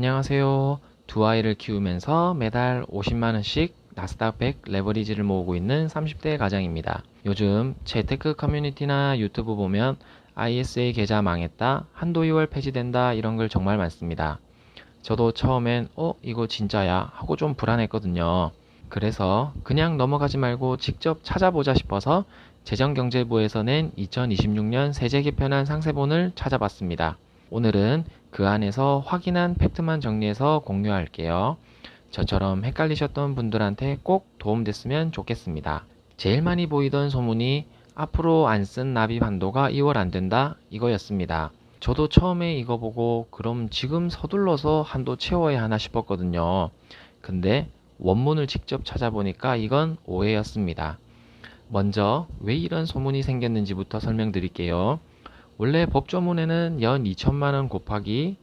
안녕하세요. 두 아이를 키우면서 매달 50만원씩 나스닥 100 레버리지를 모으고 있는 30대 가장입니다. 요즘 재테크 커뮤니티나 유튜브 보면 ISA 계좌 망했다, 한도 2월 폐지된다 이런 글 정말 많습니다. 저도 처음엔 이거 진짜야 하고 좀 불안했거든요. 그래서 그냥 넘어가지 말고 직접 찾아보자 싶어서 재정경제부에서 낸 2026년 세제 개편안 상세본을 찾아봤습니다. 오늘은 그 안에서 확인한 팩트만 정리해서 공유할게요. 저처럼 헷갈리셨던 분들한테 꼭 도움됐으면 좋겠습니다. 제일 많이 보이던 소문이 앞으로 안 쓴 납입 한도가 2월 안 된다 이거였습니다. 저도 처음에 이거 보고 그럼 지금 서둘러서 한도 채워야 하나 싶었거든요. 근데 원문을 직접 찾아보니까 이건 오해였습니다. 먼저 왜 이런 소문이 생겼는지부터 설명드릴게요. 원래 법조문에는 연 2천만 원 곱하기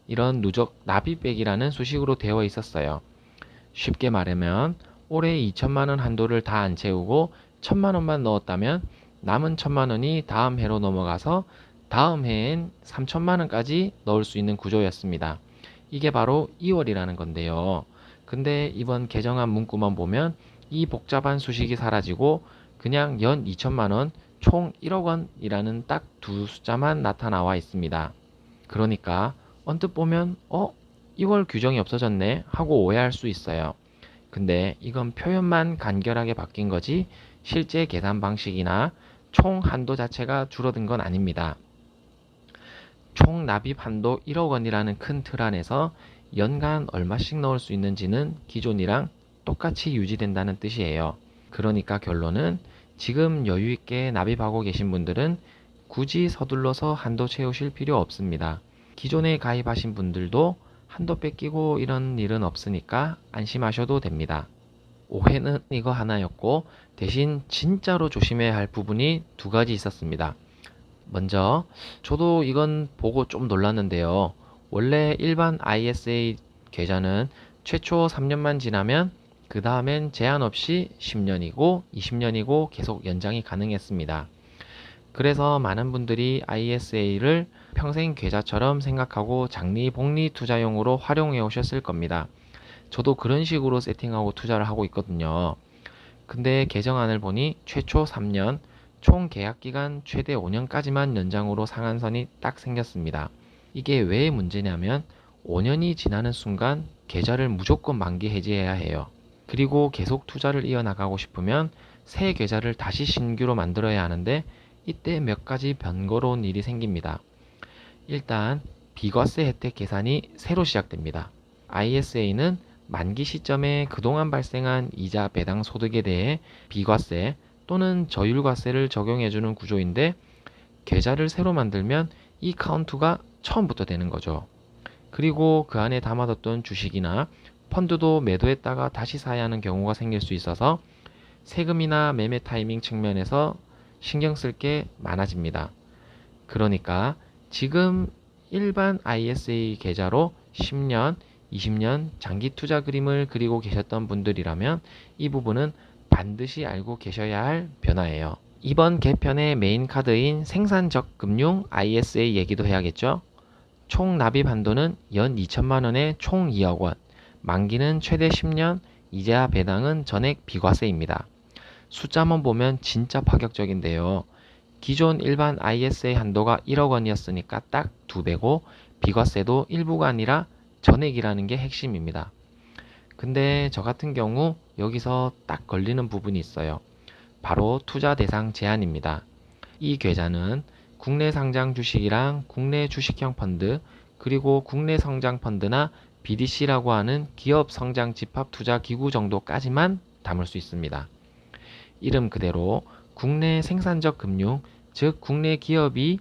이런 누적 납입액이라는 수식으로 되어 있었어요. 쉽게 말하면 올해 2천만 원 한도를 다 안 채우고 1천만 원만 넣었다면 남은 1천만 원이 다음 해로 넘어가서 다음 해엔 3천만 원까지 넣을 수 있는 구조였습니다. 이게 바로 2월이라는 건데요. 근데 이번 개정안 문구만 보면 이 복잡한 수식이 사라지고 그냥 연 2천만 원, 총 1억 원이라는 딱 두 숫자만 나타나와 있습니다. 그러니까 언뜻 보면 2월 규정이 없어졌네 하고 오해할 수 있어요. 근데 이건 표현만 간결하게 바뀐 거지 실제 계산 방식이나 총 한도 자체가 줄어든 건 아닙니다. 총 납입 한도 1억 원이라는 큰 틀 안에서 연간 얼마씩 넣을 수 있는지는 기존이랑 똑같이 유지된다는 뜻이에요. 그러니까 결론은 지금 여유 있게 납입하고 계신 분들은 굳이 서둘러서 한도 채우실 필요 없습니다. 기존에 가입하신 분들도 한도 뺏기고 이런 일은 없으니까 안심하셔도 됩니다. 오해는 이거 하나였고 대신 진짜로 조심해야 할 부분이 두 가지 있었습니다. 먼저 저도 이건 보고 좀 놀랐는데요. 원래 일반 ISA 계좌는 최초 3년만 지나면 그 다음엔 제한 없이 10년이고 20년이고 계속 연장이 가능했습니다. 그래서 많은 분들이 ISA를 평생 계좌처럼 생각하고 장리 복리 투자용으로 활용해 오셨을 겁니다. 저도 그런 식으로 세팅하고 투자를 하고 있거든요. 근데 개정안을 보니 최초 3년, 총 계약기간 최대 5년까지만 연장으로 상한선이 딱 생겼습니다. 이게 왜 문제냐면 5년이 지나는 순간 계좌를 무조건 만기 해지해야 해요. 그리고 계속 투자를 이어나가고 싶으면 새 계좌를 다시 신규로 만들어야 하는데 이때 몇 가지 번거로운 일이 생깁니다. 일단 비과세 혜택 계산이 새로 시작됩니다. ISA는 만기 시점에 그동안 발생한 이자 배당 소득에 대해 비과세 또는 저율과세를 적용해주는 구조인데 계좌를 새로 만들면 이 카운트가 처음부터 되는 거죠. 그리고 그 안에 담아뒀던 주식이나 펀드도 매도했다가 다시 사야 하는 경우가 생길 수 있어서 세금이나 매매 타이밍 측면에서 신경 쓸 게 많아집니다. 그러니까 지금 일반 ISA 계좌로 10년, 20년 장기 투자 그림을 그리고 계셨던 분들이라면 이 부분은 반드시 알고 계셔야 할 변화예요. 이번 개편의 메인 카드인 생산적 금융 ISA 얘기도 해야겠죠? 총 납입 한도는 연 2천만 원에 총 2억 원, 만기는 최대 10년, 이자와 배당은 전액 비과세입니다. 숫자만 보면 진짜 파격적인데요. 기존 일반 ISA 한도가 1억 원이었으니까 딱 2배고 비과세도 일부가 아니라 전액이라는 게 핵심입니다. 근데 저 같은 경우 여기서 딱 걸리는 부분이 있어요. 바로 투자 대상 제한입니다. 이 계좌는 국내 상장 주식이랑 국내 주식형 펀드 그리고 국내 성장 펀드나 BDC라고 하는 기업 성장 집합 투자 기구 정도까지만 담을 수 있습니다. 이름 그대로 국내 생산적 금융, 즉 국내 기업이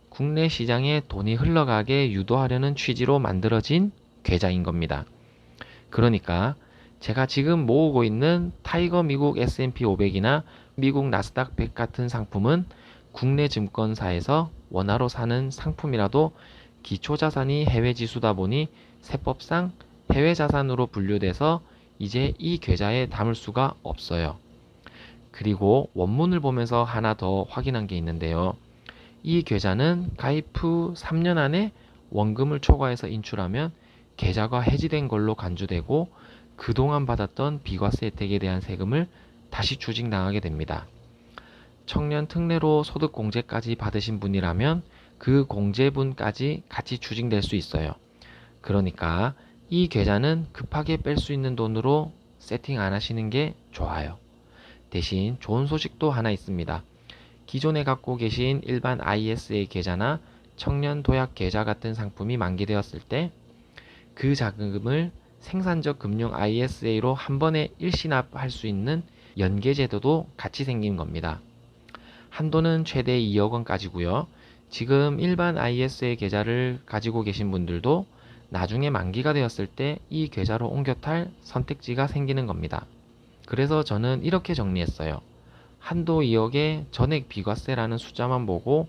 국내 시장에 돈이 흘러가게 유도하려는 취지로 만들어진 계좌인 겁니다. 그러니까 제가 지금 모으고 있는 타이거 미국 S&P 500이나 미국 나스닥 100 같은 상품은 국내 증권사에서 원화로 사는 상품이라도 기초자산이 해외 지수다 보니 세법상 해외 자산으로 분류돼서 이제 이 계좌에 담을 수가 없어요. 그리고 원문을 보면서 하나 더 확인한 게 있는데요. 이 계좌는 가입 후 3년 안에 원금을 초과해서 인출하면 계좌가 해지된 걸로 간주되고 그동안 받았던 비과세 혜택에 대한 세금을 다시 추징당하게 됩니다. 청년 특례로 소득 공제까지 받으신 분이라면 그 공제분까지 같이 추징될 수 있어요. 그러니까 이 계좌는 급하게 뺄 수 있는 돈으로 세팅 안 하시는 게 좋아요. 대신 좋은 소식도 하나 있습니다. 기존에 갖고 계신 일반 ISA 계좌나 청년 도약 계좌 같은 상품이 만기되었을 때 그 자금을 생산적 금융 ISA로 한 번에 일시납할 수 있는 연계 제도도 같이 생긴 겁니다. 한도는 최대 2억 원까지고요. 지금 일반 ISA 계좌를 가지고 계신 분들도 나중에 만기가 되었을 때 이 계좌로 옮겨 탈 선택지가 생기는 겁니다. 그래서 저는 이렇게 정리했어요. 한도 2억에 전액 비과세라는 숫자만 보고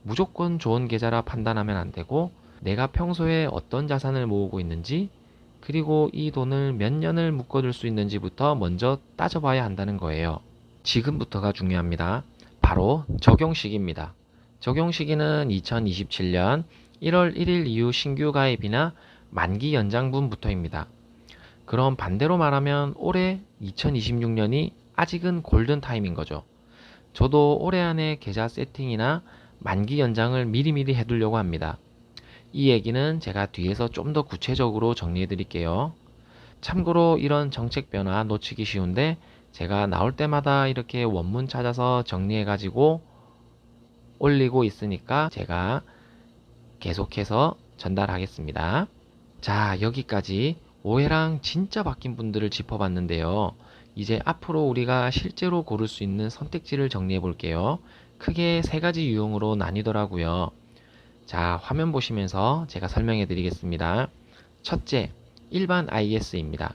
무조건 좋은 계좌라 판단하면 안 되고 내가 평소에 어떤 자산을 모으고 있는지 그리고 이 돈을 몇 년을 묶어둘 수 있는지부터 먼저 따져봐야 한다는 거예요. 지금부터가 중요합니다. 바로 적용 시기입니다. 적용 시기는 2027년 1월 1일 이후 신규 가입이나 만기 연장분부터입니다. 그럼 반대로 말하면 올해 2026년이 아직은 골든타임인 거죠. 저도 올해 안에 계좌 세팅이나 만기 연장을 미리미리 해두려고 합니다. 이 얘기는 제가 뒤에서 좀 더 구체적으로 정리해 드릴게요. 참고로 이런 정책 변화 놓치기 쉬운데 제가 나올 때마다 이렇게 원문 찾아서 정리해 가지고 올리고 있으니까 제가 계속해서 전달하겠습니다. 자, 여기까지 오해랑 진짜 바뀐 분들을 짚어봤는데요. 이제 앞으로 우리가 실제로 고를 수 있는 선택지를 정리해 볼게요. 크게 세 가지 유형으로 나뉘더라고요. 자, 화면 보시면서 제가 설명해 드리겠습니다. 첫째, 일반 IS입니다.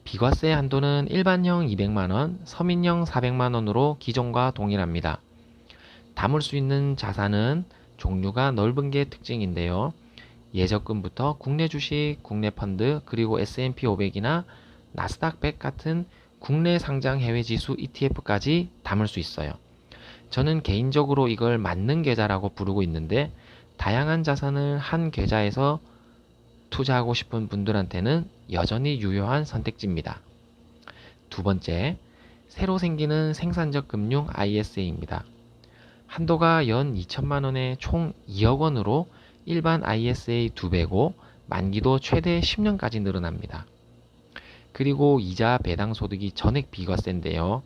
비과세 한도는 일반형 200만원, 서민형 400만원으로 기존과 동일합니다. 담을 수 있는 자산은 종류가 넓은 게 특징인데요. 예적금부터 국내 주식, 국내 펀드, 그리고 S&P 500이나 나스닥 100 같은 국내 상장 해외 지수 ETF까지 담을 수 있어요. 저는 개인적으로 이걸 만능 계좌라고 부르고 있는데 다양한 자산을 한 계좌에서 투자하고 싶은 분들한테는 여전히 유효한 선택지입니다. 두 번째, 새로 생기는 생산적 금융 ISA입니다. 한도가 연 2천만 원에 총 2억 원으로 일반 ISA 2배고 만기도 최대 10년까지 늘어납니다. 그리고 이자 배당 소득이 전액 비과세인데요.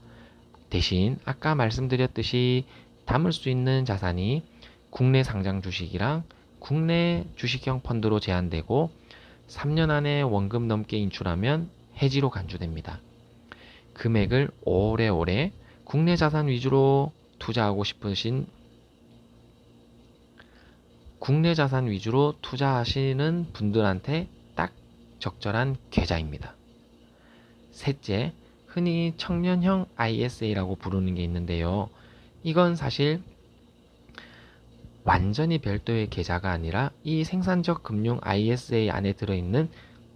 대신 아까 말씀드렸듯이 담을 수 있는 자산이 국내 상장 주식이랑 국내 주식형 펀드로 제한되고 3년 안에 원금 넘게 인출하면 해지로 간주됩니다. 금액을 오래오래 국내 자산 위주로 투자하고 싶으신 국내 자산 위주로 투자하시는 분들한테 딱 적절한 계좌입니다. 셋째, 흔히 청년형 ISA라고 부르는 게 있는데요. 이건 사실 완전히 별도의 계좌가 아니라 이 생산적 금융 ISA 안에 들어있는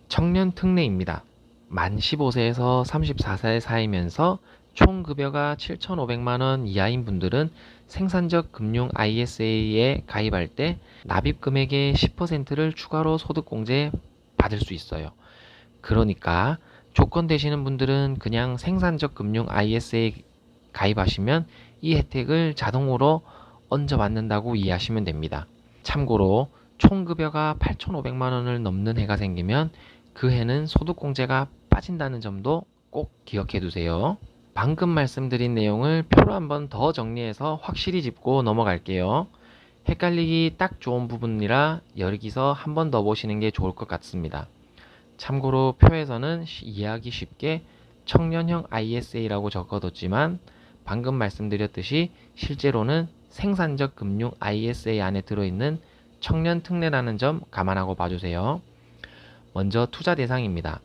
청년 특례입니다. 만 15세에서 34세 사이면서 총 급여가 7,500만원 이하인 분들은 생산적 금융 ISA에 가입할 때 납입 금액의 10%를 추가로 소득공제 받을 수 있어요. 그러니까 조건 되시는 분들은 그냥 생산적 금융 ISA 가입하시면 이 혜택을 자동으로 얹어 받는다고 이해하시면 됩니다. 참고로 총 급여가 8,500만원을 넘는 해가 생기면 그 해는 소득공제가 빠진다는 점도 꼭 기억해 두세요. 방금 말씀드린 내용을 표로 한번 더 정리해서 확실히 짚고 넘어갈게요. 헷갈리기 딱 좋은 부분이라 여기서 한 번 더 보시는 게 좋을 것 같습니다. 참고로 표에서는 이해하기 쉽게 청년형 ISA라고 적어뒀지만 방금 말씀드렸듯이 실제로는 생산적 금융 ISA 안에 들어있는 청년 특례라는 점 감안하고 봐주세요. 먼저 투자 대상입니다.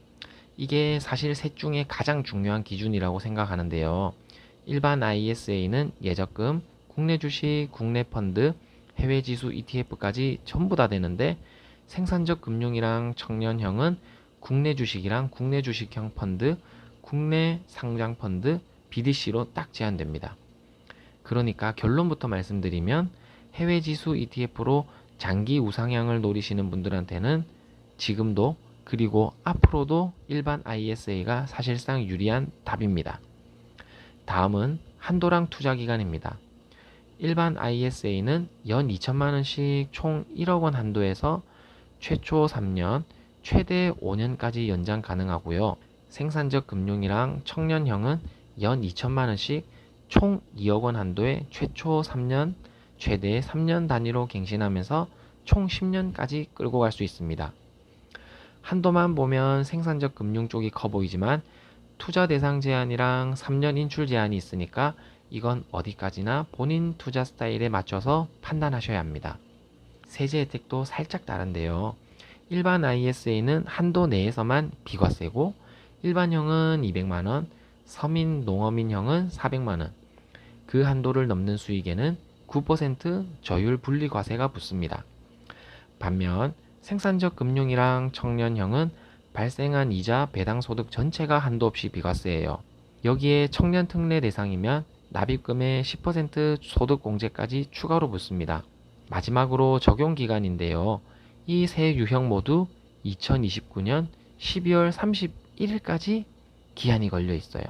이게 사실 셋 중에 가장 중요한 기준이라고 생각하는데요. 일반 ISA는 예적금, 국내 주식, 국내 펀드, 해외 지수 ETF까지 전부 다 되는데 생산적 금융이랑 청년형은 국내 주식이랑 국내 주식형 펀드, 국내 상장 펀드, BDC로 딱 제한됩니다. 그러니까 결론부터 말씀드리면 해외 지수 ETF로 장기 우상향을 노리시는 분들한테는 지금도 그리고 앞으로도 일반 ISA가 사실상 유리한 답입니다. 다음은 한도랑 투자 기간입니다. 일반 ISA는 연 2천만원씩 총 1억원 한도에서 최초 3년, 최대 5년까지 연장 가능하고요. 생산적 금융이랑 청년형은 연 2천만원씩 총 2억원 한도에 최초 3년, 최대 3년 단위로 갱신하면서 총 10년까지 끌고 갈 수 있습니다. 한도만 보면 생산적 금융 쪽이 커 보이지만 투자 대상 제한이랑 3년 인출 제한이 있으니까 이건 어디까지나 본인 투자 스타일에 맞춰서 판단하셔야 합니다. 세제 혜택도 살짝 다른데요. 일반 ISA는 한도 내에서만 비과세고 일반형은 200만원, 서민 농어민형은 400만원, 그 한도를 넘는 수익에는 9% 저율 분리과세가 붙습니다. 반면 생산적 금융이랑 청년형은 발생한 이자 배당 소득 전체가 한도 없이 비과세예요. 여기에 청년 특례 대상이면 납입금의 10% 소득 공제까지 추가로 붙습니다. 마지막으로 적용 기간인데요. 이 세 유형 모두 2029년 12월 31일까지 기한이 걸려 있어요.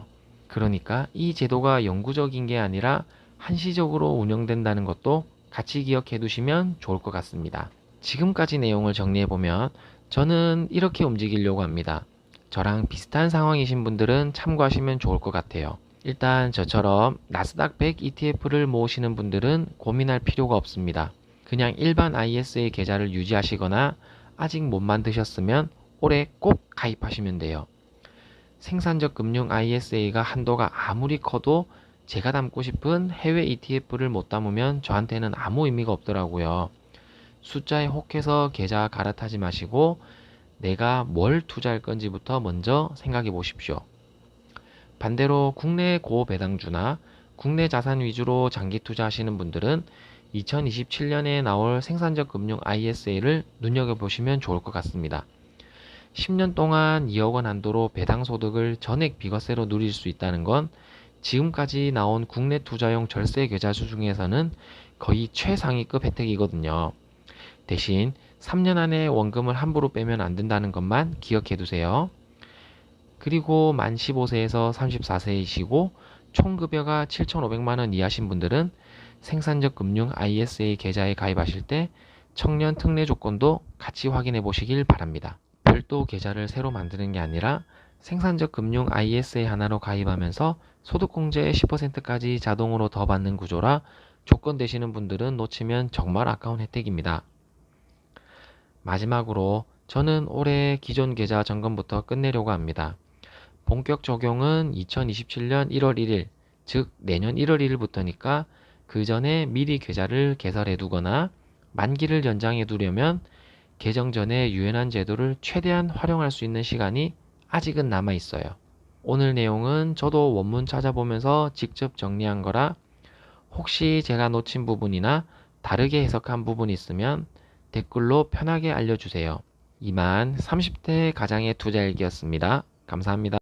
그러니까 이 제도가 영구적인 게 아니라 한시적으로 운영된다는 것도 같이 기억해 두시면 좋을 것 같습니다. 지금까지 내용을 정리해보면 저는 이렇게 움직이려고 합니다. 저랑 비슷한 상황이신 분들은 참고하시면 좋을 것 같아요. 일단 저처럼 나스닥 100 ETF를 모으시는 분들은 고민할 필요가 없습니다. 그냥 일반 ISA 계좌를 유지하시거나 아직 못 만드셨으면 올해 꼭 가입하시면 돼요. 생산적 금융 ISA가 한도가 아무리 커도 제가 담고 싶은 해외 ETF를 못 담으면 저한테는 아무 의미가 없더라고요. 숫자에 혹해서 계좌 갈아타지 마시고 내가 뭘 투자할 건지부터 먼저 생각해 보십시오. 반대로 국내 고배당주나 국내 자산 위주로 장기 투자하시는 분들은 2027년에 나올 생산적 금융 ISA를 눈여겨보시면 좋을 것 같습니다. 10년 동안 2억원 한도로 배당 소득을 전액 비과세로 누릴 수 있다는 건 지금까지 나온 국내 투자용 절세 계좌수 중에서는 거의 최상위급 혜택이거든요. 대신 3년 안에 원금을 함부로 빼면 안 된다는 것만 기억해 두세요. 그리고 만 15세에서 34세이시고 총급여가 7,500만원 이하신 분들은 생산적 금융 ISA 계좌에 가입하실 때 청년 특례 조건도 같이 확인해 보시길 바랍니다. 별도 계좌를 새로 만드는 게 아니라 생산적 금융 ISA 하나로 가입하면서 소득공제 10%까지 자동으로 더 받는 구조라 조건 되시는 분들은 놓치면 정말 아까운 혜택입니다. 마지막으로 저는 올해 기존 계좌 점검부터 끝내려고 합니다. 본격 적용은 2027년 1월 1일, 즉 내년 1월 1일부터니까 그 전에 미리 계좌를 개설해 두거나 만기를 연장해 두려면 개정 전에 유연한 제도를 최대한 활용할 수 있는 시간이 아직은 남아 있어요. 오늘 내용은 저도 원문 찾아보면서 직접 정리한 거라 혹시 제가 놓친 부분이나 다르게 해석한 부분이 있으면 댓글로 편하게 알려주세요. 이만 30대 가장의 투자일기였습니다. 감사합니다.